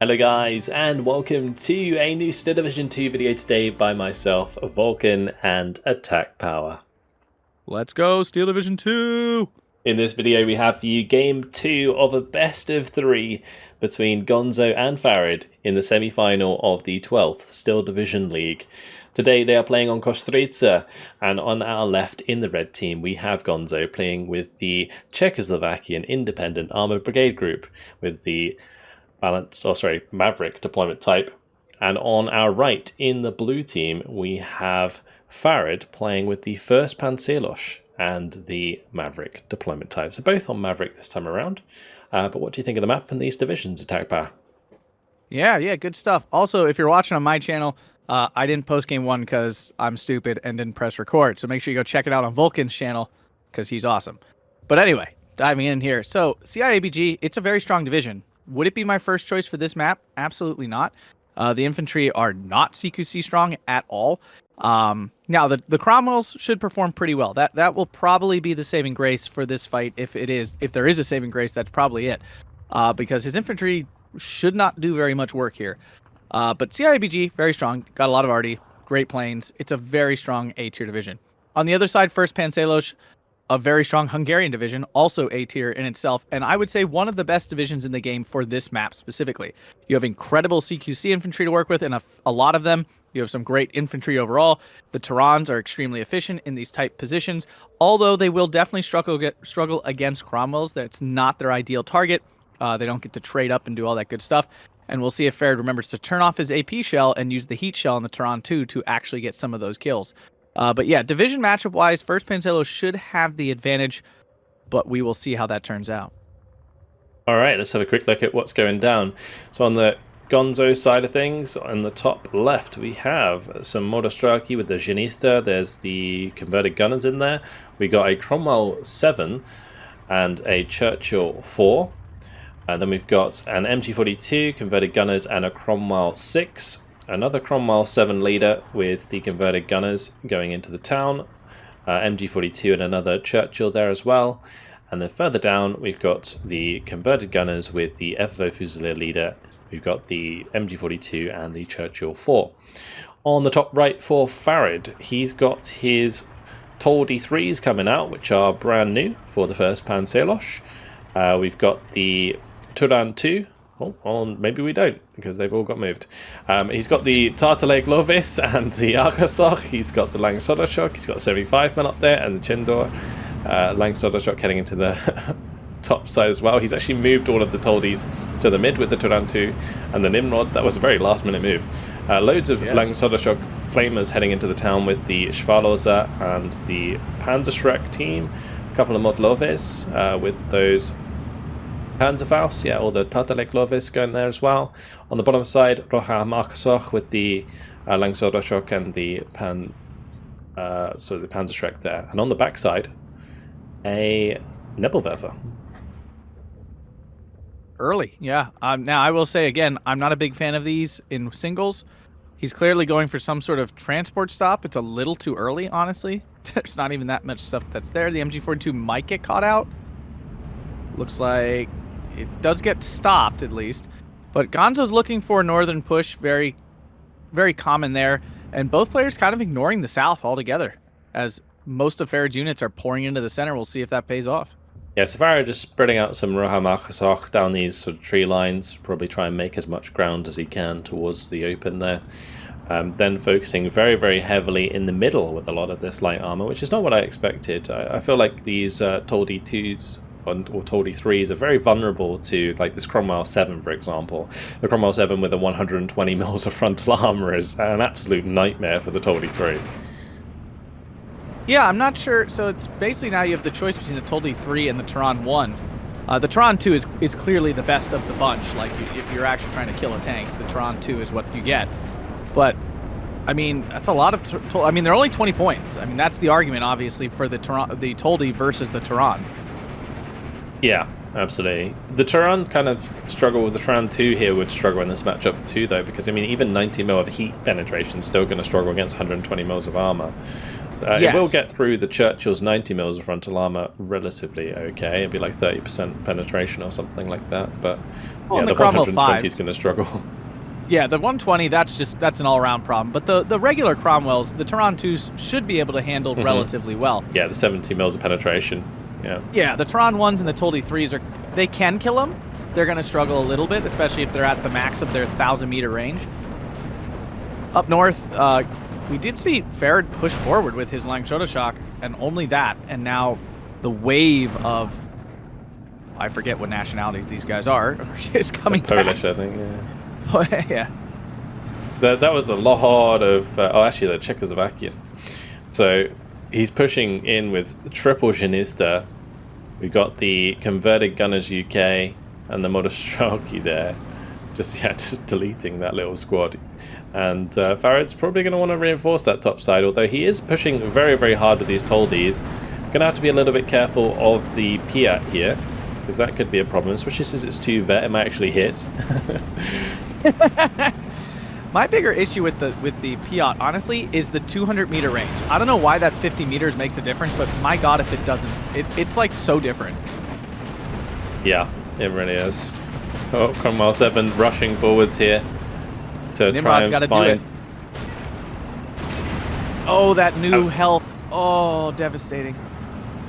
Hello guys, and welcome to a new Steel Division 2 video today by myself, Vulcan and Attack Power. Let's go, Steel Division 2! In this video we have for you Game 2 of a best of 3 between Gonzo and Farid in the semi-final of the 12th Steel Division League. Today they are playing on Kostritsa, and on our left in the red team we have Gonzo playing with the Czechoslovakian Independent Armoured Brigade Group with the Maverick deployment type. And on our right in the blue team we have Farid playing with the 1st Pancelos and the Maverick deployment type. So both on Maverick this time around. But what do you think of the map and these divisions, Attack Power? Yeah, good stuff. Also, if you're watching on my channel, I didn't post game 1 because I'm stupid and didn't press record. So make sure you go check it out on Vulcan's channel because he's awesome. But anyway, diving in here. So CIABG, it's a very strong division. Would it be my first choice for this map? Absolutely not. The infantry are not CQC strong at all. Now, the Cromwells should perform pretty well. That will probably be the saving grace for this fight. If there is a saving grace, that's probably it. Because his infantry should not do very much work here. But CIABG, very strong. Got a lot of arty. Great planes. It's a very strong A-tier division. On the other side, 1st Pancelos, a very strong Hungarian division, also A-tier in itself, and I would say one of the best divisions in the game for this map specifically. You have incredible CQC infantry to work with, and a lot of them. You have some great infantry overall. The Terrans are extremely efficient in these type positions, although they will definitely struggle against Cromwells. That's not their ideal target. They don't get to trade up and do all that good stuff. And we'll see if Farid remembers to turn off his AP shell and use the heat shell on the Terran 2 to actually get some of those kills. But yeah, division matchup-wise, 1st Pancelos should have the advantage, but we will see how that turns out. All right, let's have a quick look at what's going down. So on the Gonzo side of things, on the top left, we have some Modostraki with the Genista. There's the converted gunners in there. We got a Cromwell 7 and a Churchill 4. And then we've got an MG42, converted gunners, and a Cromwell 6. Another Cromwell 7 leader with the converted gunners going into the town, MG42 and another Churchill there as well. And then further down we've got the converted gunners with the FO Fusilier leader. We've got the MG42 and the Churchill 4. On the top right for Farid, he's got his Tol D3s coming out, which are brand new for the 1st Pancelos. We've got the Turan 2. Oh, maybe we don't, because they've all got moved. He's got the Tartale Glovis and the Arkasok. He's got the Lang Sodashok. He's got 75 men up there, and the Chindor. Lang Sodashok heading into the top side as well. He's actually moved all of the Toldis to the mid with the Turan 2 and the Nimrod. That was a very last minute move. Loads of Lang Sodashok flamers heading into the town with the Shvaloza and the Panzerschreck team. A couple of Modloves with those Panzerfaust, yeah, all the Tartalek Lovis going there as well. On the bottom side, Roha Markasoch with the Langsodashok and the Panzerschreck there. And on the back side, a Nebelwerfer. Early, yeah. Now, I will say again, I'm not a big fan of these in singles. He's clearly going for some sort of transport stop. It's a little too early, honestly. There's not even that much stuff that's there. The MG42 might get caught out. Looks like it does get stopped, at least. But Gonzo's looking for a northern push, very, very common there. And both players kind of ignoring the south altogether, as most of Farid's units are pouring into the center. We'll see if that pays off. Yeah, so Farid just spreading out some Roha Markasoch down these sort of tree lines. Probably try and make as much ground as he can towards the open there. Then focusing very, very heavily in the middle with a lot of this light armor, which is not what I expected. I feel like these Tol D2s or Tol D3s are very vulnerable to, like, this Cromwell 7, for example. The Cromwell 7 with a 120 mils of frontal armor is an absolute nightmare for the Tol D3. Yeah, I'm not sure. So it's basically now you have the choice between the Tol D3 and the Terran 1. The Terran 2 is clearly the best of the bunch. Like, if you're actually trying to kill a tank, the Terran 2 is what you get. But, I mean, that's a lot of... I mean, they're only 20 points. I mean, that's the argument, obviously, for the Tol D versus the Terran. Yeah, Absolutely. The Turan kind of struggle with the Turan 2 here would struggle in this matchup too, though, because I mean, even 90 mil of heat penetration is still going to struggle against 120 mils of armor. So it will get through the Churchill's 90 mils of frontal armor relatively okay. It'd be like 30% penetration or something like that. But yeah, the 120 is going to struggle. Yeah, the 120, that's an all-around problem. But the regular Cromwells, the Turan 2s should be able to handle relatively well. Yeah, the 70 mils of penetration. Yeah, the Turan 1s and the Toldi 3s, they can kill them. They're going to struggle a little bit, especially if they're at the max of their 1,000-meter range. Up north, we did see Farid push forward with his Langshoda and only that. And now the wave of, I forget what nationalities these guys are, is coming Polish, back. I think, yeah. Oh, yeah. That was a lot of... actually, the Czechoslovakian. So he's pushing in with triple Janista. We've got the converted Gunners UK and the Modostralki there. Just deleting that little squad. And Farid's probably going to want to reinforce that top side, although he is pushing very, very hard with these Toldis. Going to have to be a little bit careful of the Piat here, because that could be a problem, especially since it's 2 vet. It might actually hit. My bigger issue with the Piat, honestly, is the 200-meter range. I don't know why that 50 meters makes a difference, but my god, if it doesn't, it's like so different. Yeah, it really is. Oh, Cromwell 7 rushing forwards here to Nimrod's try and Do find. it. Oh, that new health. Oh, devastating.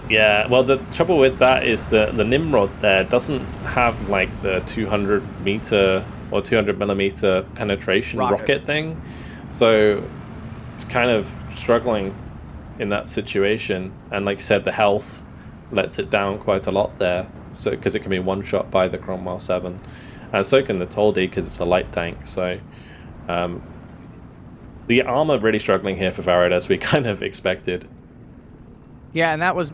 Yeah, well, the trouble with that is that the Nimrod there doesn't have like the 200-meter or 200-millimeter penetration rocket thing, so it's kind of struggling in that situation. And like I said, the health lets it down quite a lot there, so because it can be one shot by the Cromwell 7, and so can the Toldi because it's a light tank. So the armor really struggling here for Farid, as we kind of expected. Yeah, and that was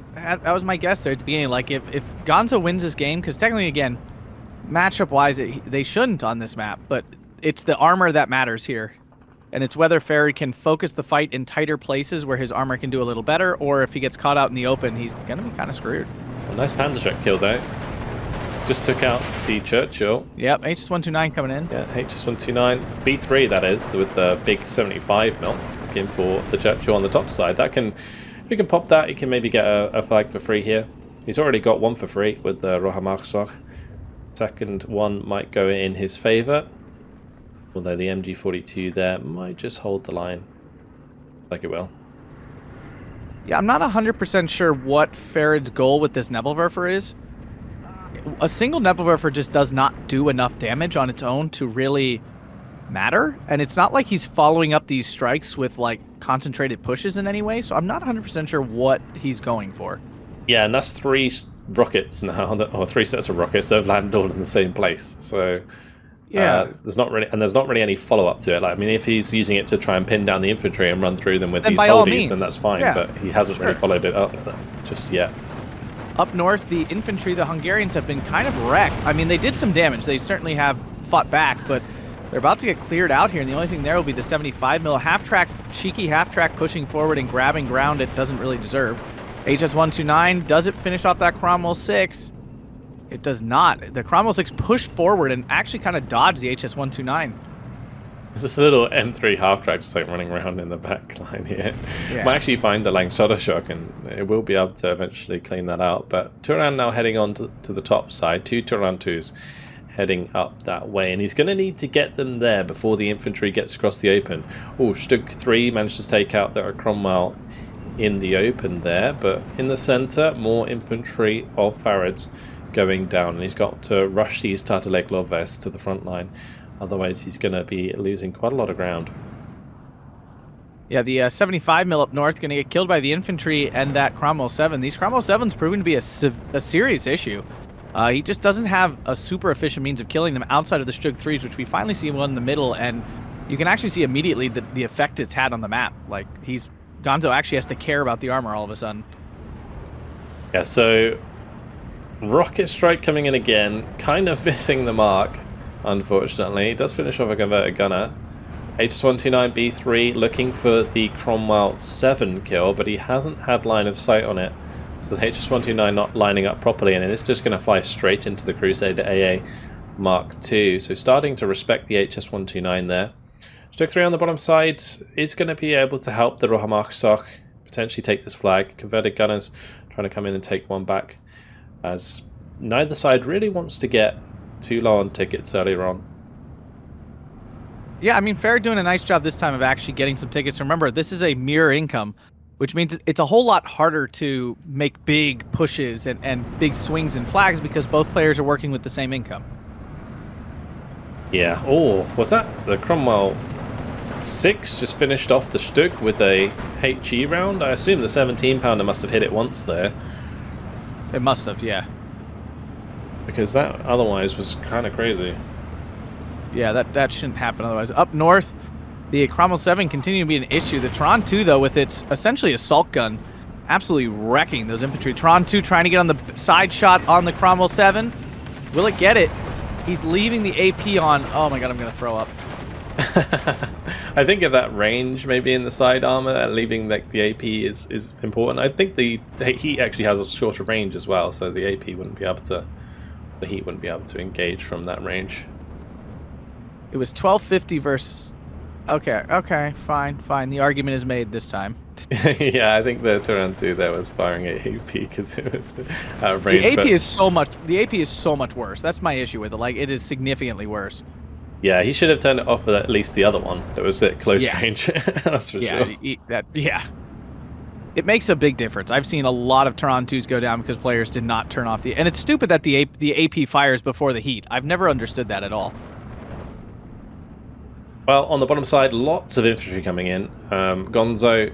my guess there at the beginning. Like, if Gonzo wins this game, because technically, again, matchup-wise, they shouldn't on this map, but it's the armor that matters here. And it's whether Farid can focus the fight in tighter places where his armor can do a little better, or if he gets caught out in the open, he's going to be kind of screwed. A nice Panzerschreck kill, though. Just took out the Churchill. Yep, HS-129 coming in. Yeah, HS-129. B3, that is, with the big 75 mil. Looking for the Churchill on the top side. That can... If you can pop that, you can maybe get a flag for free here. He's already got one for free with the Rohamarkswag. Second one might go in his favour. Although the MG42 there might just hold the line. Like it will. Yeah, I'm not 100% sure what Farid's goal with this Nebelwerfer is. A single Nebelwerfer just does not do enough damage on its own to really matter, and it's not like he's following up these strikes with like concentrated pushes in any way, so I'm not 100% sure what he's going for. Yeah, and that's 3 rockets now, or 3 sets of rockets that have landed all in the same place. So yeah, there's not really any follow-up to it. Like, I mean, if he's using it to try and pin down the infantry and run through them with these Toldies, then that's fine, but he hasn't really followed it up just yet. Up north, the infantry, the Hungarians, have been kind of wrecked. I mean, they did some damage. They certainly have fought back, but they're about to get cleared out here, and the only thing there will be the 75 mil half-track, cheeky half-track pushing forward and grabbing ground it doesn't really deserve. HS-129, does it finish off that Cromwell 6? It does not. The Cromwell 6 pushed forward and actually kind of dodged the HS-129. There's this little M3 half-track just like running around in the back line here. Yeah. Might actually find the Langshoda and it will be able to eventually clean that out. But Turan now heading on to the top side, 2 Turan 2s. Heading up that way, and he's going to need to get them there before the infantry gets across the open. Oh, Stug 3 managed to take out the Cromwell in the open there, but in the centre, more infantry of Farid's going down, and he's got to rush these Tartalek Lovest to the front line, otherwise he's going to be losing quite a lot of ground. Yeah, the 75 mil up north going to get killed by the infantry and that Cromwell 7. These Cromwell 7s proving to be a serious issue. He just doesn't have a super efficient means of killing them outside of the Stug 3s, which we finally see one in the middle, and you can actually see immediately the effect it's had on the map. Like, Gonzo actually has to care about the armor all of a sudden. Yeah, so Rocket Strike coming in again, kind of missing the mark, unfortunately. It does finish off a converted gunner. HS-129B3 looking for the Cromwell 7 kill, but he hasn't had line of sight on it So the HS-129 not lining up properly, and it's just going to fly straight into the Crusader AA Mark II. So starting to respect the HS-129 there. Stug 3 on the bottom side is going to be able to help the Rohamarksok potentially take this flag. Converted gunners trying to come in and take one back, as neither side really wants to get too low on tickets earlier on. Yeah, I mean, Farid doing a nice job this time of actually getting some tickets. Remember, this is a mirror income, which means it's a whole lot harder to make big pushes and big swings and flags because both players are working with the same income. Yeah. Oh, was that the Cromwell 6 just finished off the Stug with a HE round? I assume the 17-pounder must have hit it once there. It must have, yeah. Because that otherwise was kind of crazy. Yeah, that shouldn't happen otherwise. Up north, the Cromwell 7 continue to be an issue. The Tron 2, though, with its essentially assault gun, absolutely wrecking those infantry. Tron 2 trying to get on the side shot on the Cromwell 7. Will it get it? He's leaving the AP on. Oh my god, I'm going to throw up. I think at that range, maybe in the side armor, leaving the AP is important. I think the heat actually has a shorter range as well, so the AP wouldn't be able to, the heat wouldn't be able to engage from that range. It was 1250 versus... Okay, fine. The argument is made this time. Yeah, I think the Turan 2 there was firing at AP because it was out of range. The AP is so much worse. That's my issue with it. Like, it is significantly worse. Yeah, he should have turned it off for at least the other one that was at close range. That's for sure. Yeah. It makes a big difference. I've seen a lot of Turan 2s go down because players did not turn off the... And it's stupid that the AP fires before the heat. I've never understood that at all. Well, on the bottom side, lots of infantry coming in. Gonzo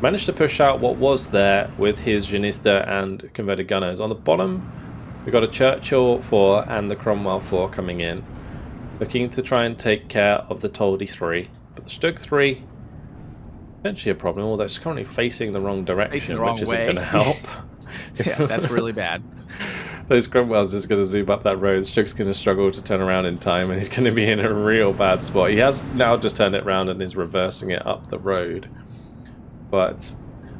managed to push out what was there with his Janista and converted gunners. On the bottom, we've got a Churchill 4 and the Cromwell 4 coming in, looking to try and take care of the Toldy 3. But the Stug 3, potentially a problem, although it's currently facing the wrong direction, which isn't going to help. Yeah, that's really bad. Those Cromwell's just going to zoom up that road. Stug's going to struggle to turn around in time, and he's going to be in a real bad spot. He has now just turned it around and is reversing it up the road. But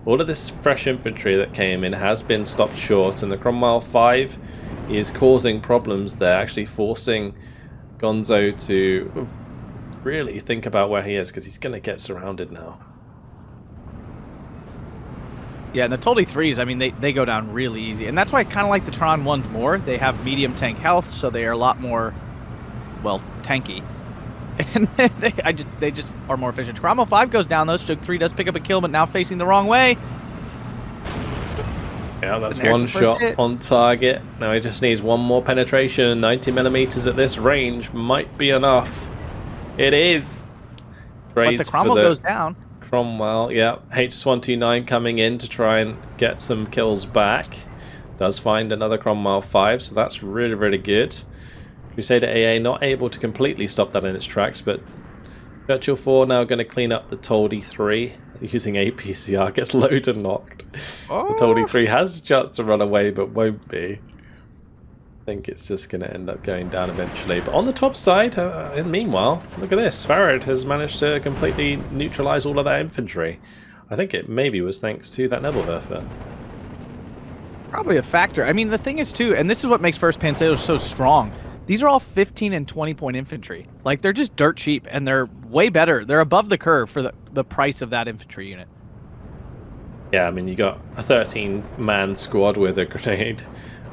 all of this fresh infantry that came in has been stopped short, and the Cromwell 5 is causing problems there, actually forcing Gonzo to really think about where he is, because he's going to get surrounded now. Yeah, and the Toldy 3s, I mean, they go down really easy. And that's why I kind of like the Tron 1s more. They have medium tank health, so they are a lot more, well, tanky. And they just are more efficient. Cromwell 5 goes down, though. Stug 3 does pick up a kill, but now facing the wrong way. Yeah, that's one shot on target. Now he just needs one more penetration, and 90mm at this range might be enough. It is. But the Cromwell goes down. Cromwell, yeah. HS-129 coming in to try and get some kills back. Does find another Cromwell 5, so that's really, really good. Crusader AA not able to completely stop that in its tracks, but Churchill 4 now going to clean up the Toldy 3 using APCR. Gets loaded and knocked. Oh. The Toldy 3 has a chance to run away, but won't be. I think it's just going to end up going down eventually. But on the top side, and meanwhile, look at this. Farid has managed to completely neutralize all of that infantry. I think it maybe was thanks to that Nebelwerfer. Probably a factor. I mean, the thing is, too, and this is what makes First Pancelos so strong. These are all 15 and 20-point infantry. Like, they're just dirt cheap, and they're way better. They're above the curve for the price of that infantry unit. Yeah, I mean, you got a 13-man squad with a grenade,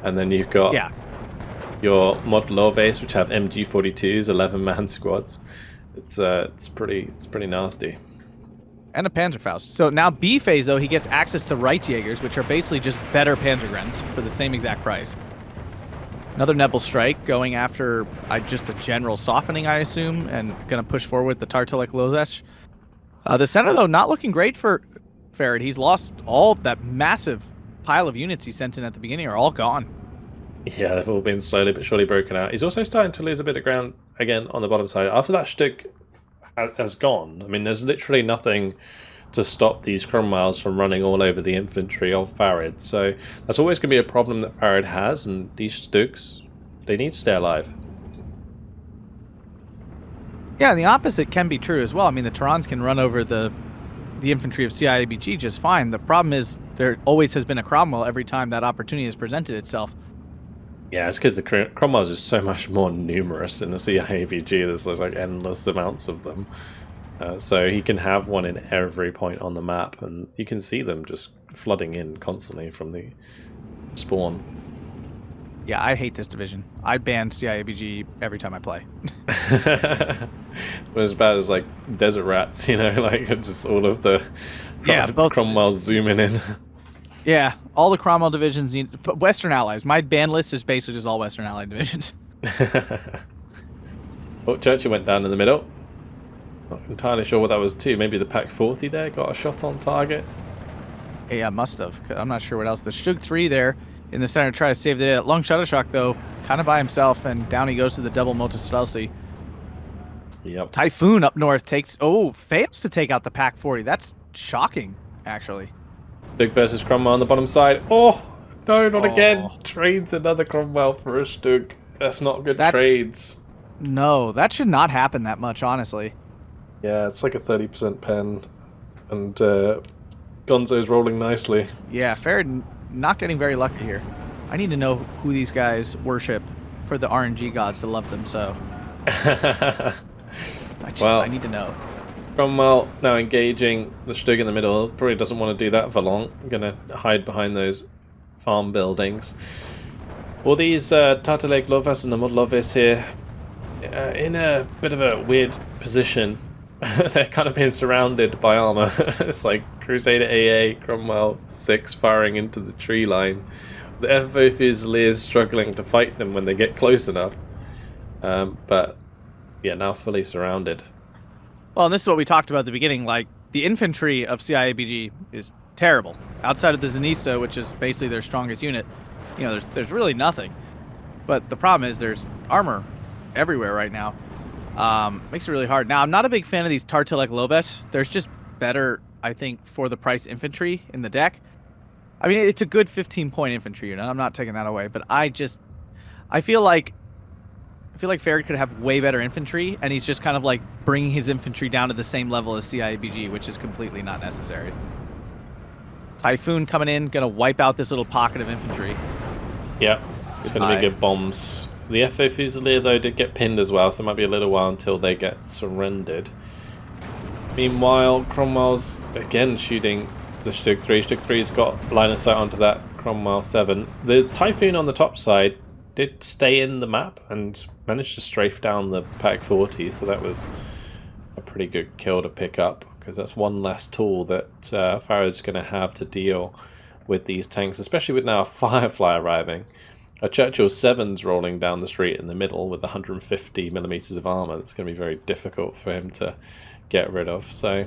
and then you've got... Yeah. Your Modloves, which have MG42s, 11-man squads. It's pretty nasty. And a Panzerfaust. So now B phase, though, he gets access to Reitjägers, which are basically just better Panzergrens for the same exact price. Another Nebel Strike going after just a general softening, I assume, and going to push forward the Tartelek Lozes. The center, though, not looking great for Farid. He's lost all that massive pile of units he sent in at the beginning are all gone. Yeah, they've all been slowly but surely broken out. He's also starting to lose a bit of ground again on the bottom side. After that Stug has gone, I mean, there's literally nothing to stop these Cromwells from running all over the infantry of Farid. So that's always going to be a problem that Farid has, and these Stugs, they need to stay alive. Yeah, and the opposite can be true as well. I mean, the Terrans can run over the the infantry of CIABG just fine. The problem is there always has been a Cromwell every time that opportunity has presented itself. Yeah, it's because the Cromwells are so much more numerous in the CIABG. There's like endless amounts of them. So he can have one in every point on the map, and you can see them just flooding in constantly from the spawn. Yeah, I hate this division. I ban CIABG every time I play. But as bad as like desert rats, you know, like just all of the both Cromwells zooming in. Yeah, all the Cromwell divisions need Western allies. My ban list is basically just all Western allied divisions. Oh, Churchill went down in the middle. Not entirely sure what that was too. Maybe the Pack 40 there got a shot on target. Yeah, must have. I'm not sure what else. The Stug 3 there in the center try to save the day. Long Shuttershock, though, kind of by himself, and down he goes to the double Motostrelsi. Yep. Typhoon up north fails to take out the Pack 40. That's shocking, actually. Stug versus Cromwell on the bottom side. Oh, no, not again. Trades another Cromwell for a Stug. That's not good trades. No, that should not happen that much, honestly. Yeah, it's like a 30% pen. And Gonzo's rolling nicely. Yeah, Farid not getting very lucky here. I need to know who these guys worship for the RNG gods to love them so. I need to know. Cromwell now engaging the Stug in the middle. Probably doesn't want to do that for long. Going to hide behind those farm buildings. All these Tartaleg Loves and the Modlovis here in a bit of a weird position. They're kind of being surrounded by armor. It's like Crusader AA, Cromwell 6 firing into the tree line. The FFO Fusiliers struggling to fight them when they get close enough. But yeah, now fully surrounded. Well, and this is what we talked about at the beginning. Like, the infantry of CIABG is terrible. Outside of the Zanista, which is basically their strongest unit, you know, there's really nothing. But the problem is there's armor everywhere right now. Makes it really hard. Now, I'm not a big fan of these Tartaleg Lobes. There's just better, I think, for the price infantry in the deck. I mean, it's a good 15-point infantry unit. I'm not taking that away, but I feel like Farid could have way better infantry, and he's just kind of like bringing his infantry down to the same level as CIABG, which is completely not necessary. Typhoon coming in, gonna wipe out this little pocket of infantry. Yeah, it's gonna be good bombs. The FO Fusilier, though, did get pinned as well, so it might be a little while until they get surrendered. Meanwhile, Cromwell's again shooting the Stug 3. Stug 3's got line of sight onto that Cromwell 7. The Typhoon on the top side did stay in the map and managed to strafe down the Pack 40, so that was a pretty good kill to pick up, because that's one less tool that Farid's going to have to deal with these tanks, especially with now a Firefly arriving. A Churchill 7's rolling down the street in the middle with 150mm of armor. That's going to be very difficult for him to get rid of. So,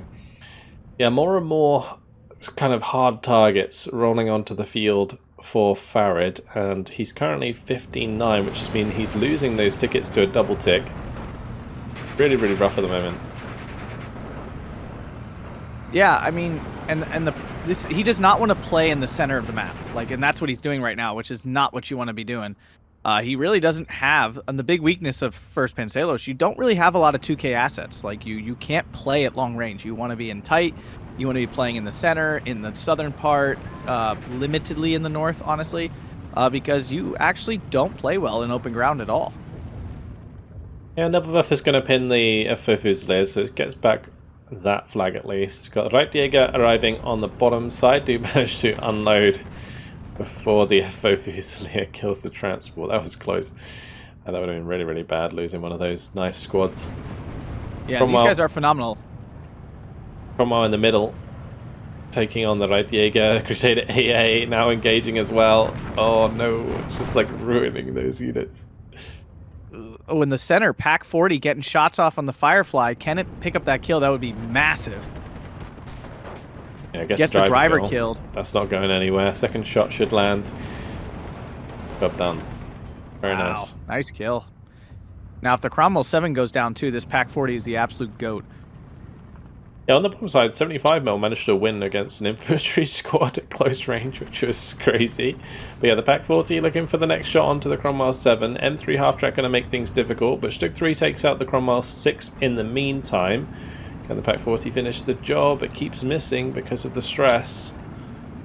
yeah, more and more kind of hard targets rolling onto the field for Farid, and he's currently 15-9, which just means he's losing those tickets to a double tick. Really, really rough at the moment. Yeah, I mean, he does not want to play in the center of the map, like, and that's what he's doing right now, which is not what you want to be doing. He really doesn't have, and the big weakness of first Pancelos, you don't really have a lot of 2K assets. Like, you can't play at long range. You want to be in tight. You want to be playing in the center, in the southern part, limitedly in the north, honestly, because you actually don't play well in open ground at all. Yeah, Nebelwerf is going to pin the FO Fusiliers, so it gets back that flag at least. Got Reitjäger arriving on the bottom side. Do manage to unload before the FO Fusilier kills the transport. That was close. That would have been really, really bad, losing one of those nice squads. Yeah, Cromwell, these guys are phenomenal. Cromwell in the middle, taking on the Reitjäger. Crusader AA now engaging as well. Oh no, it's just like ruining those units. Oh, in the center, Pack 40 getting shots off on the Firefly. Can it pick up that kill? That would be massive. Yeah, I guess gets the driver killed. That's not going anywhere. Second shot should land. Job done. Very nice. Nice kill. Now, if the Cromwell 7 goes down too, this Pack 40 is the absolute GOAT. Yeah, on the bottom side, 75mm managed to win against an infantry squad at close range, which was crazy. But yeah, the Pack 40 looking for the next shot onto the Cromwell 7. M3 half-track going to make things difficult, but Stug 3 takes out the Cromwell 6 in the meantime. Can the Pack 40 finish the job? It keeps missing because of the stress.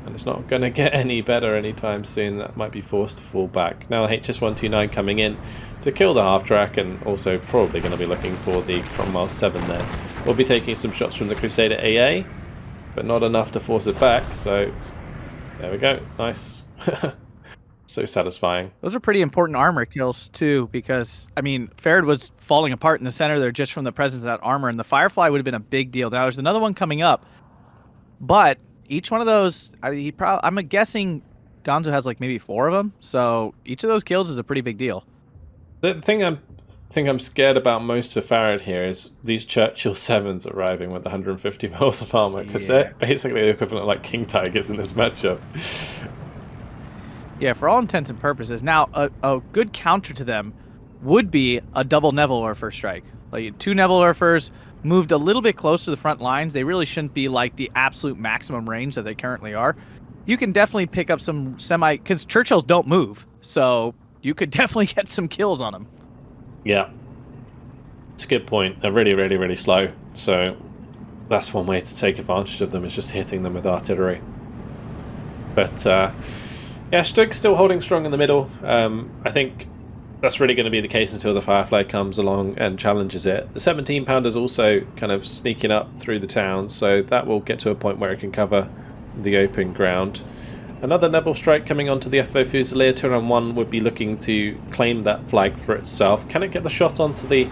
And it's not going to get any better anytime soon. That might be forced to fall back. Now HS129 coming in to kill the half-track, and also probably going to be looking for the Cromwell 7 there. We'll be taking some shots from the Crusader AA, but not enough to force it back, so there we go. Nice. So satisfying. Those are pretty important armor kills, too, because, I mean, Farid was falling apart in the center there just from the presence of that armor, and the Firefly would have been a big deal. Now, there's another one coming up, but each one of those, I'm guessing Gonzo has like maybe 4 of them, so each of those kills is a pretty big deal. The thing I'm scared about most for Farid here is these Churchill 7s arriving with 150 mils of armor, because they're basically the equivalent of like King Tigers in this matchup. Yeah, for all intents and purposes. Now, a good counter to them would be a double Nebelwerfer strike. Like 2 Nebelwerfers moved a little bit close to the front lines. They really shouldn't be like the absolute maximum range that they currently are. You can definitely pick up some because Churchills don't move, so you could definitely get some kills on them. Yeah. It's a good point. They're really, really, really slow, so that's one way to take advantage of them, is just hitting them with artillery. But, yeah, Stug's still holding strong in the middle. I think that's really going to be the case until the Firefly comes along and challenges it. The 17-pounder is also kind of sneaking up through the town, so that will get to a point where it can cover the open ground. Another Nebel strike coming onto the FO Fusilier. 2-on-1 would be looking to claim that flag for itself. Can it get the shot onto the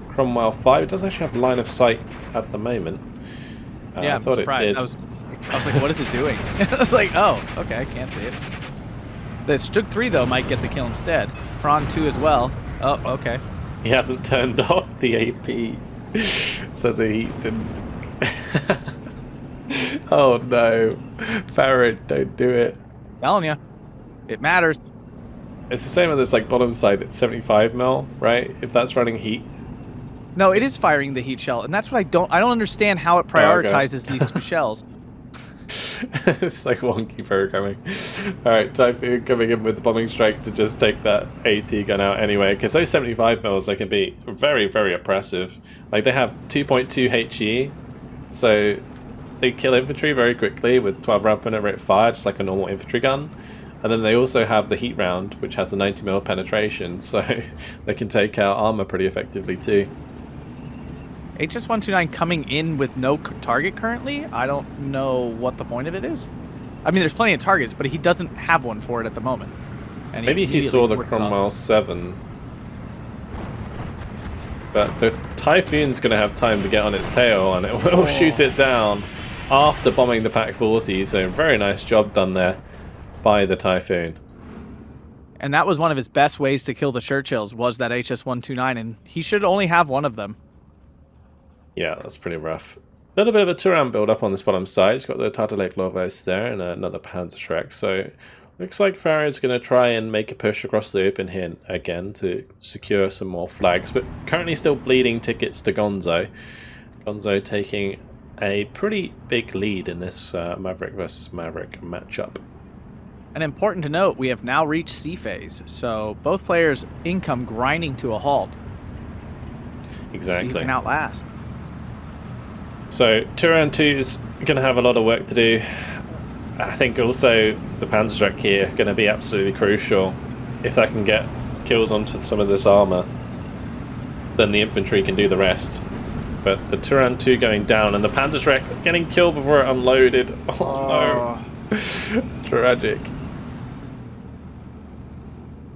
Cromwell 5? It doesn't actually have line of sight at the moment. Yeah, I thought I'm surprised. It did. I was like, what is it doing? I was like, oh, okay, I can't see it. The Stug 3, though, might get the kill instead. Prawn 2 as well. Oh, okay. He hasn't turned off the AP, so he didn't... Oh, no. Farid, don't do it. Telling you. It matters. It's the same on this like bottom side at 75 mil, right? If that's running heat. No, it is firing the heat shell, and that's what I don't understand how it prioritizes these 2 shells. It's like wonky programming. Alright, Typhoon coming in with the bombing strike to just take that AT gun out anyway, because those 75 mils, they can be very, very oppressive. Like, they have 2.2 HE, so they kill infantry very quickly with 12 round penetrate fire, just like a normal infantry gun. And then they also have the heat round, which has a 90 mil penetration, so they can take out armor pretty effectively too. HS129 coming in with no target currently? I don't know what the point of it is. I mean, there's plenty of targets, but he doesn't have one for it at the moment. And maybe he saw the Cromwell 7. But the Typhoon's going to have time to get on its tail, and it will shoot it down after bombing the Pack 40, so very nice job done there by the Typhoon. And that was one of his best ways to kill the Churchills, was that HS129, and he should only have one of them. Yeah, that's pretty rough. A little bit of a 2-round build up on this bottom side. He's got the Tata Lake Lovos there and another Panzerschreck. So looks like Farid's going to try and make a push across the open here again to secure some more flags. But currently still bleeding tickets to Gonzo. Gonzo taking a pretty big lead in this Maverick versus Maverick matchup. And important to note, we have now reached C phase. So both players' income grinding to a halt. Exactly. See who can outlast. So 2-round-2 is going to have a lot of work to do. I think also the Panzerschreck here going to be absolutely crucial. If that can get kills onto some of this armor, then the infantry can do the rest. But the 2-round-2 going down, and the Panzerschreck getting killed before it unloaded. Oh no. Tragic.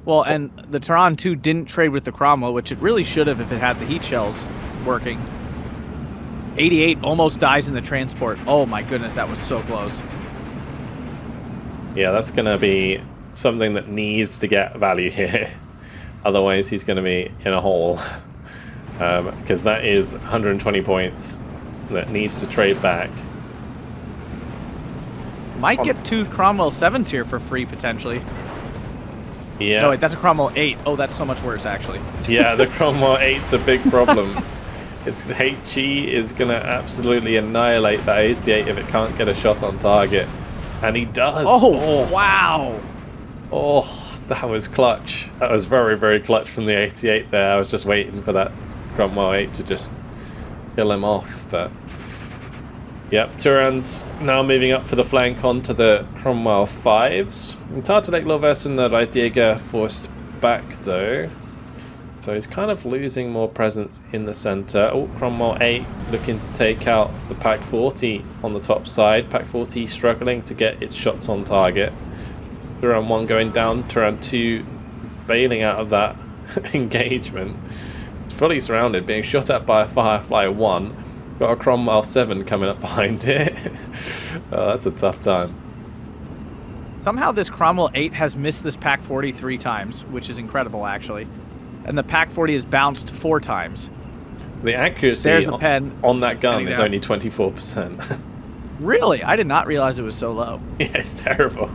Well, and the Tehran 2 didn't trade with the Cromwell, which it really should have if it had the heat shells working. 88 almost dies in the transport. Oh my goodness, that was so close. Yeah, that's going to be something that needs to get value here. Otherwise, he's going to be in a hole. Because that is 120 points that needs to trade back. Might get 2 Cromwell 7s here for free, potentially. Yeah. No, wait, that's a Cromwell 8. Oh, that's so much worse, actually. Yeah, the Cromwell 8's a big problem. Its HE is going to absolutely annihilate that 88 if it can't get a shot on target. And he does. Oh, wow. Oh, that was clutch. That was very, very clutch from the 88 there. I was just waiting for that Cromwell 8 to just kill him off, but yep, Turan's now moving up for the flank onto the Cromwell 5s. And Tartelek Lorves and the Reitjäger forced back though. So he's kind of losing more presence in the centre. Oh, Cromwell 8 looking to take out the Pack 40 on the top side. Pack 40 struggling to get its shots on target. Turan 1 going down, Turan 2 bailing out of that engagement. It's fully surrounded, being shot at by a Firefly 1. Got a Cromwell 7 coming up behind it. Oh, that's a tough time. Somehow this Cromwell 8 has missed this Pack 40 3 times, which is incredible actually. And the Pack 40 has bounced 4 times. The accuracy on that gun is only 24%. Really? I did not realize it was so low. Yeah, it's terrible.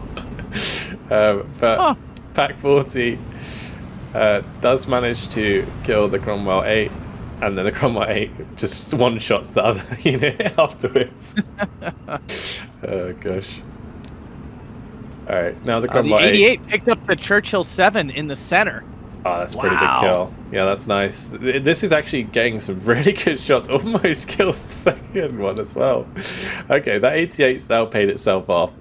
But Pack 40 does manage to kill the Cromwell 8, and then the Cromwell 8 just one-shots the other unit afterwards. Oh, gosh. Alright, now the Cromwell 8... The 88 picked up the Churchill 7 in the center. Oh, that's a pretty good kill. Yeah, that's nice. This is actually getting some really good shots. Almost kills the second one as well. Okay, that 88's now paid itself off,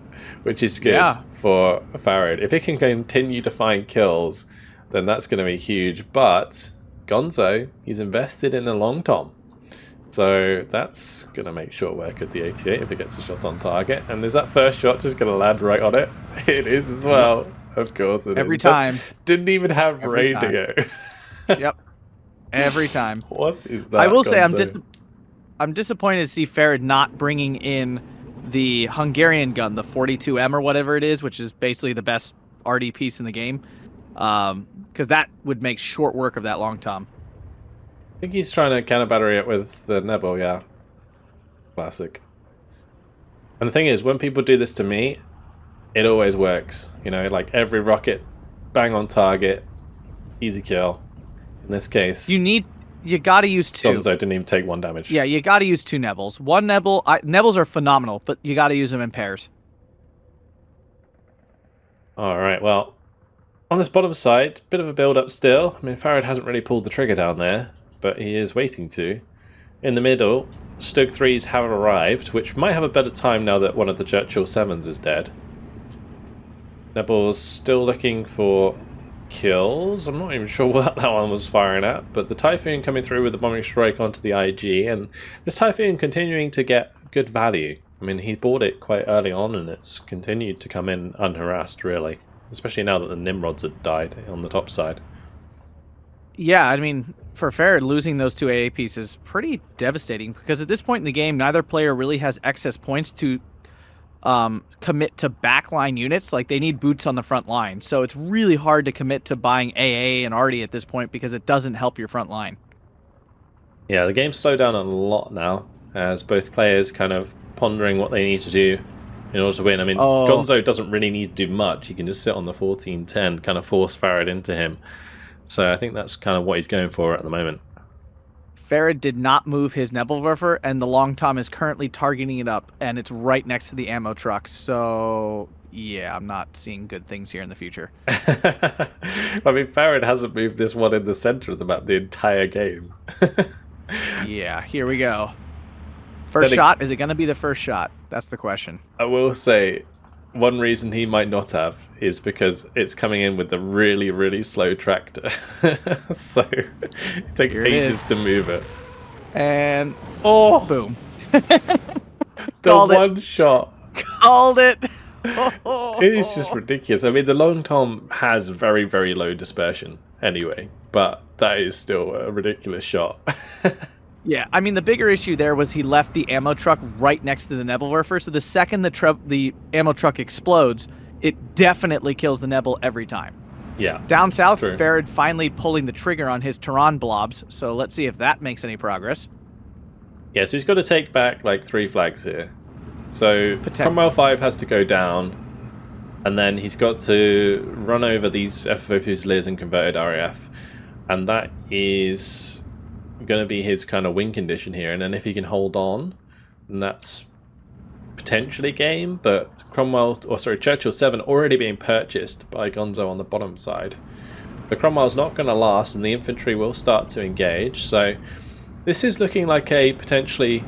which is good for Farid. If it can continue to find kills, then that's going to be huge. But Gonzo, he's invested in a long tom. So that's going to make short work of the 88 if it gets a shot on target. And is that first shot just going to land right on it? It is as well. Of course it is. Every time. Didn't even have radio. Yep. Every time. What is that? I will say I'm disappointed to see Farid not bringing in the Hungarian gun, the 42M or whatever it is, which is basically the best RD piece in the game. Because that would make short work of that long tom. I think he's trying to counter battery it with the Nebel, yeah. Classic. And the thing is, when people do this to me, it always works. You know, like every rocket, bang on target, easy kill. In this case, you gotta use 2. Gonzo didn't even take 1 damage. Yeah, you gotta use 2 Nebels. 1 Nebel, Nebels are phenomenal, but you gotta use them in pairs. Alright, well, on this bottom side, bit of a build-up still. I mean, Farid hasn't really pulled the trigger down there, but he is waiting to. In the middle, Stoke 3s have arrived, which might have a better time now that one of the Churchill 7s is dead. Nebel's still looking for kills. I'm not even sure what that one was firing at, but the Typhoon coming through with the bombing strike onto the IG, and this Typhoon continuing to get good value. I mean, he bought it quite early on, and it's continued to come in unharassed, really. Especially now that the Nimrods had died on the top side. Yeah, I mean, for Farid, losing those 2 AA pieces is pretty devastating, because at this point in the game, neither player really has excess points to commit to backline units. Like, they need boots on the front line, so it's really hard to commit to buying AA and Artie at this point because it doesn't help your front line. Yeah, the game's slowed down a lot now, as both players kind of pondering what they need to do in order to win. I mean, Gonzo doesn't really need to do much. He can just sit on the 14-10, kind of force Farid into him. So I think that's kind of what he's going for at the moment. Farid did not move his Nebelwerfer, and the Long Tom is currently targeting it up, and it's right next to the ammo truck. So, yeah, I'm not seeing good things here in the future. I mean, Farid hasn't moved this one in the center of the map the entire game. Yeah, here we go. First shot? Is it going to be the first shot? That's the question. I will say, one reason he might not have is because it's coming in with the really, really slow tractor. So it takes ages to move it. And boom. The one shot. Called it. It is just ridiculous. I mean, the Long Tom has very, very low dispersion anyway, but that is still a ridiculous shot. Yeah, I mean, the bigger issue there was he left the ammo truck right next to the Nebelwerfer, so the second the ammo truck explodes, it definitely kills the Nebel every time. Yeah. Down south, Farid finally pulling the trigger on his Tehran blobs, so let's see if that makes any progress. Yeah, so he's got to take back like 3 flags here. So Cromwell 5 has to go down, and then he's got to run over these FFO Fusiliers and converted RAF, and that is going to be his kind of win condition here. And then if he can hold on, then that's potentially game. But Churchill 7 already being purchased by Gonzo on the bottom side. The Cromwell's not going to last, and the infantry will start to engage. So This is looking like a potentially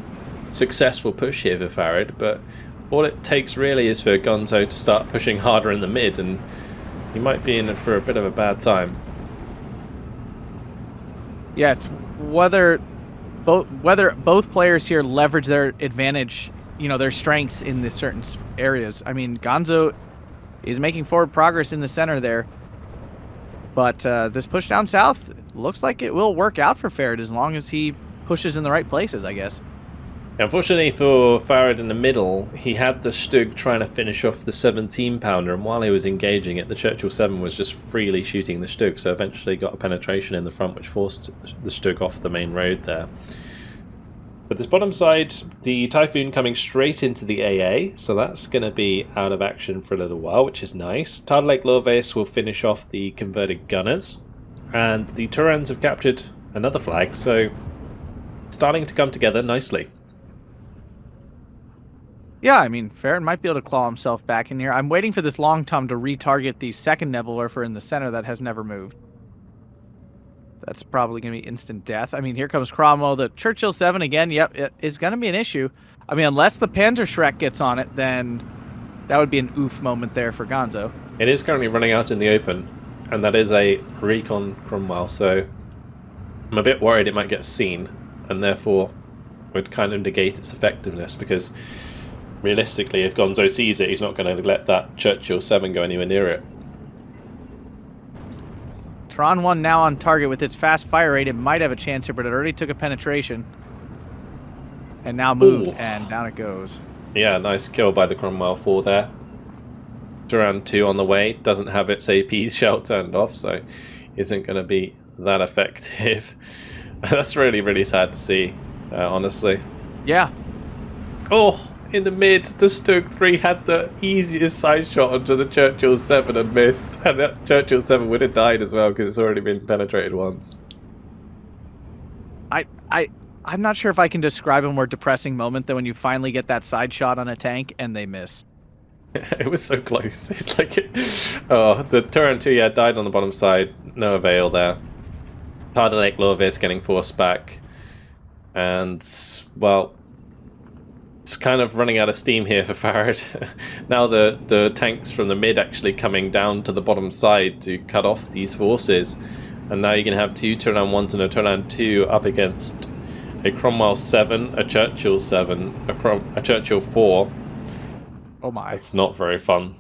successful push here for Farid, but all it takes really is for Gonzo to start pushing harder in the mid, and he might be in for a bit of a bad time. Yeah, it's whether both players here leverage their advantage, you know, their strengths in the certain areas. I mean, Gonzo is making forward progress in the center there, but this push down south looks like it will work out for Farid as long as he pushes in the right places, I guess. Unfortunately for Farid in the middle, he had the Stug trying to finish off the 17-pounder, and while he was engaging it, the Churchill 7 was just freely shooting the Stug, so eventually got a penetration in the front which forced the Stug off the main road there. But this bottom side, the Typhoon coming straight into the AA, so that's going to be out of action for a little while, which is nice. Tard Lake Lorves will finish off the converted gunners, and the Turans have captured another flag, so starting to come together nicely. Yeah, I mean, Farid might be able to claw himself back in here. I'm waiting for this Long Tom to retarget the second Nebelwerfer in the center that has never moved. That's probably going to be instant death. I mean, here comes Cromwell. The Churchill 7 again, yep, it is going to be an issue. I mean, unless the Panzer Shrek gets on it, then that would be an oof moment there for Gonzo. It is currently running out in the open, and that is a recon Cromwell, so I'm a bit worried it might get seen, and therefore would kind of negate its effectiveness, because realistically, if Gonzo sees it, he's not going to let that Churchill 7 go anywhere near it. Tron 1 now on target with its fast fire rate. It might have a chance here, but it already took a penetration. And now moved, and down it goes. Yeah, nice kill by the Cromwell 4 there. Turan 2 on the way, doesn't have its AP shell turned off, so isn't going to be that effective. That's really, really sad to see, honestly. Yeah. Oh! In the mid, the Stug 3 had the easiest side shot onto the Churchill 7 and missed. And that Churchill 7 would have died as well because it's already been penetrated once. I'm not sure if I can describe a more depressing moment than when you finally get that side shot on a tank and they miss. It was so close. It's like, oh, the Turan 2 died on the bottom side. No avail there. Tard Lake Lorves getting forced back. And, well, it's kind of running out of steam here for Farid. Now the tanks from the mid actually coming down to the bottom side to cut off these forces. And now you can have two Turan 1s and a Turan 2 up against a Cromwell 7, a Churchill 7, a Churchill 4. Oh my. It's not very fun.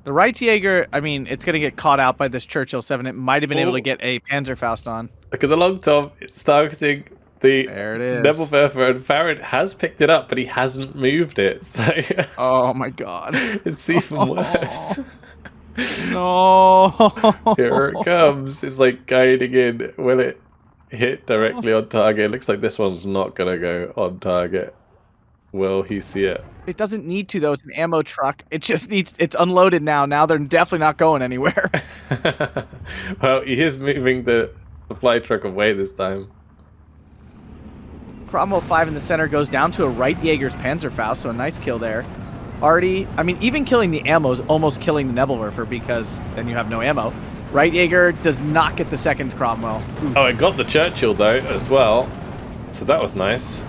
The Reitjäger, I mean, it's going to get caught out by this Churchill 7. It might have been able to get a Panzerfaust on. Look at the Long Tom. It's targeting the there it is. Nebelwerfer, and Farid has picked it up, but he hasn't moved it. So oh my god. It's even worse. No. Here it comes. It's like guiding in. Will it hit directly on target? It looks like this one's not going to go on target. Will he see it? It doesn't need to, though. It's an ammo truck. It just needs... It's unloaded now. Now they're definitely not going anywhere. Well, he is moving the supply truck away this time. Cromwell 5 in the center goes down to a Reitjäger's Panzerfaust, so a nice kill there. Already... I mean, even killing the ammo is almost killing the Nebelwerfer, because then you have no ammo. Reitjäger does not get the second Cromwell. Oof. Oh, it got the Churchill, though, as well. So that was nice.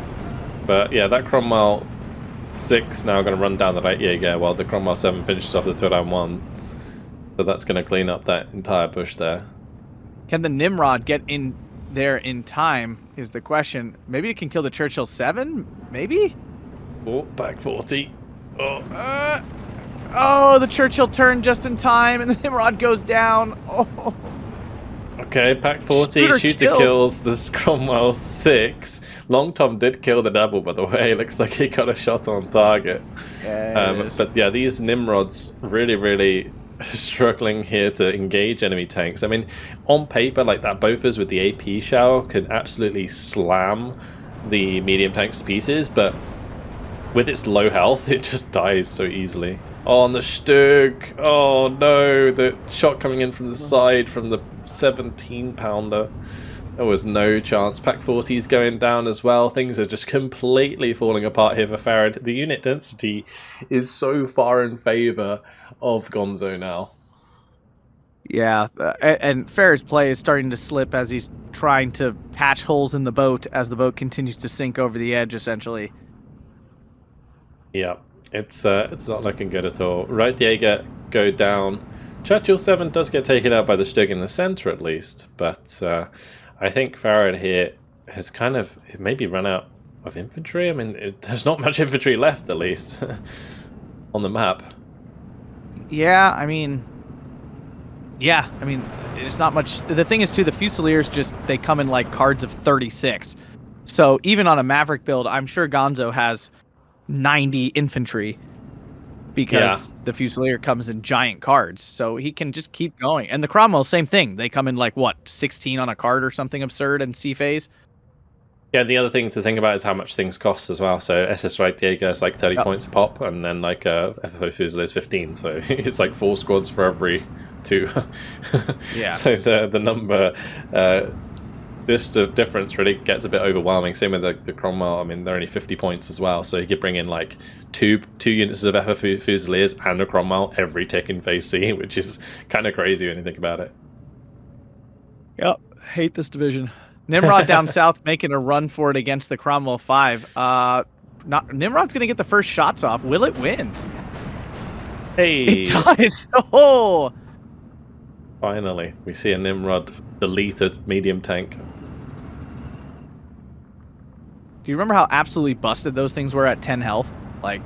But yeah, that Cromwell 6 now going to run down the Reitjäger while the Cromwell 7 finishes off the Turan 1. So that's going to clean up that entire push there. Can the Nimrod get in there in time is the question. Maybe it can kill the Churchill 7? Maybe? Oh, back 40. Oh. Oh, the Churchill turned just in time and the Nimrod goes down. Oh. Okay, pack 40, shooter kills the Cromwell 6. Long Tom did kill the double, by the way. Looks like he got a shot on target. But yeah, these Nimrods really, really struggling here to engage enemy tanks. I mean, on paper, like that Bofors with the AP shell could absolutely slam the medium tanks to pieces, but with its low health, it just dies so easily. Oh, on the Stug. Oh no, the shot coming in from the side from the 17-pounder. There was no chance. Pack 40 is going down as well. Things are just completely falling apart here for Farid. The unit density is so far in favor of Gonzo now. Yeah, and Farid's play is starting to slip as he's trying to patch holes in the boat as the boat continues to sink over the edge, essentially. Yeah, it's not looking good at all. Right, Jaeger go down. Churchill 7 does get taken out by the Stig in the center at least, but I think Farid here has kind of maybe run out of infantry. I mean, there's not much infantry left, at least, on the map. Yeah, I mean, it's not much. The thing is, too, the Fusiliers they come in like cards of 36. So even on a Maverick build, I'm sure Gonzo has 90 infantry because the Fusilier comes in giant cards. So he can just keep going. And the Cromwell, same thing. They come in like, what, 16 on a card or something absurd in C phase? Yeah, the other thing to think about is how much things cost as well. So SS Right Jaeger is like 30 points a pop, and then like FFO Fusilier is 15. So it's like 4 squads for every 2. Yeah. So the number, the difference really gets a bit overwhelming. Same with the Cromwell. I mean, they're only 50 points as well. So you could bring in like two units of FFO Fusiliers and a Cromwell every tick in phase C, which is kind of crazy when you think about it. Yep, hate this division. Nimrod down south making a run for it against the Cromwell 5. Nimrod's going to get the first shots off. Will it win? Hey! It does! Oh! Finally, we see a Nimrod delete a medium tank. Do you remember how absolutely busted those things were at 10 health? Like,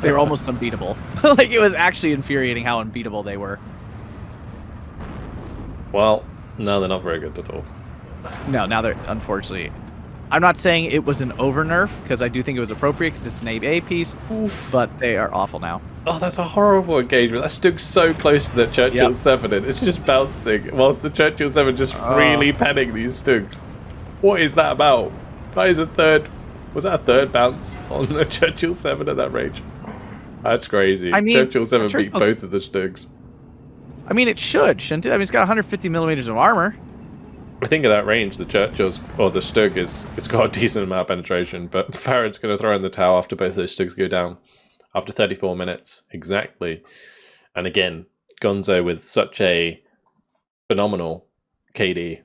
they were almost unbeatable. Like, it was actually infuriating how unbeatable they were. Well, no, they're not very good at all. No, now they're, unfortunately. I'm not saying it was an over nerf, because I do think it was appropriate, because it's an A piece, but they are awful now. Oh, that's a horrible engagement. That Stug's so close to the Churchill 7, and it's just bouncing, whilst the Churchill 7 just freely penning these Stugs. What is that about? That is was that a third bounce on the Churchill 7 at that range? That's crazy. I mean, Churchill 7 beat both of the Stugs. I mean, it shouldn't it? I mean, it's got 150 millimeters of armor. I think at that range, the Churchill's, or the Stug, it's got a decent amount of penetration, but Farid's going to throw in the towel after both those Stugs go down. After 34 minutes, exactly. And again, Gonzo with such a phenomenal KD,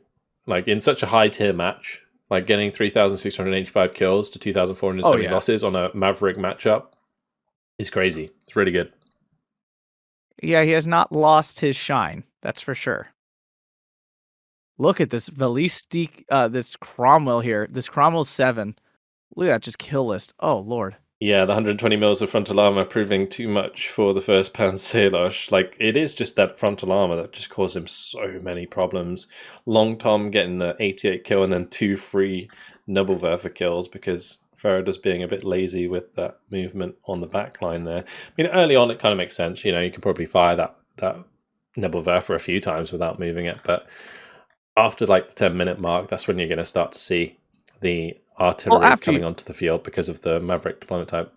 like in such a high tier match, like getting 3,685 kills to 2,470 losses on a Maverick matchup is crazy. It's really good. Yeah, he has not lost his shine. That's for sure. Look at this Velistic, this Cromwell here. This Cromwell 7. Look at that, just kill list. Oh, Lord. Yeah, the 120 mils of frontal armor proving too much for the first Pancelos. Like, it is just that frontal armor that just caused him so many problems. Long Tom getting the 88 kill and then 2 free Nebelwerfer kills because Farid was being a bit lazy with that movement on the back line there. I mean, early on it kind of makes sense. You know, you can probably fire that Nebelwerfer a few times without moving it, but after like the 10-minute mark, that's when you're going to start to see the artillery coming onto the field because of the Maverick deployment type.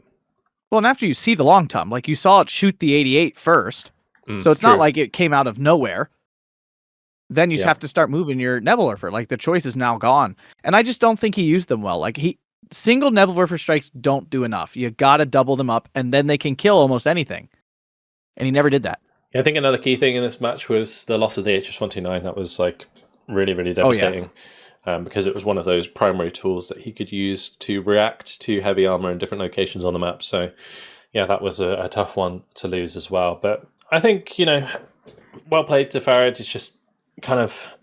Well, and after you see the long tom, like you saw it shoot the 88 first, so it's not like it came out of nowhere. Then you just have to start moving your Nebelwerfer. Like the choice is now gone, and I just don't think he used them well. Like single Nebelwerfer strikes don't do enough. You got to double them up, and then they can kill almost anything. And he never did that. Yeah, I think another key thing in this match was the loss of the HS-129. That was like really, really devastating. Because it was one of those primary tools that he could use to react to heavy armor in different locations on the map. So, yeah, that was a tough one to lose as well. But I think, you know, well played to Farid. He's just kind of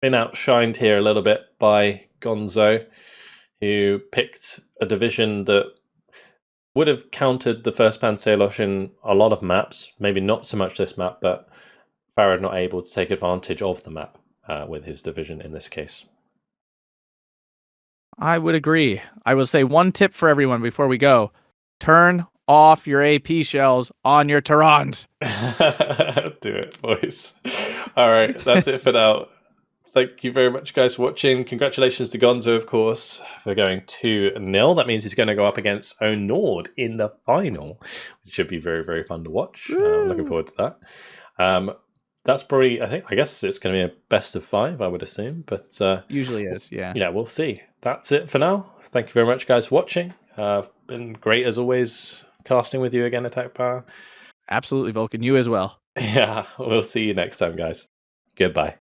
been outshined here a little bit by Gonzo, who picked a division that would have countered the first Pancelos in a lot of maps. Maybe not so much this map, but Farid not able to take advantage of the map. With his division in this case. I would agree. I will say one tip for everyone before we go. Turn off your AP shells on your Terrans. Do it, boys. All right, that's it for now. Thank you very much, guys, for watching. Congratulations to Gonzo, of course, for going 2-0. That means he's going to go up against Nord in the final, which should be very, very fun to watch. I'm looking forward to that. That's probably, I guess it's going to be a best of 5, I would assume. But usually is, yeah. Yeah, we'll see. That's it for now. Thank you very much, guys, for watching. Been great as always casting with you again, Attack Power. Absolutely, Vulcan. You as well. Yeah, we'll see you next time, guys. Goodbye.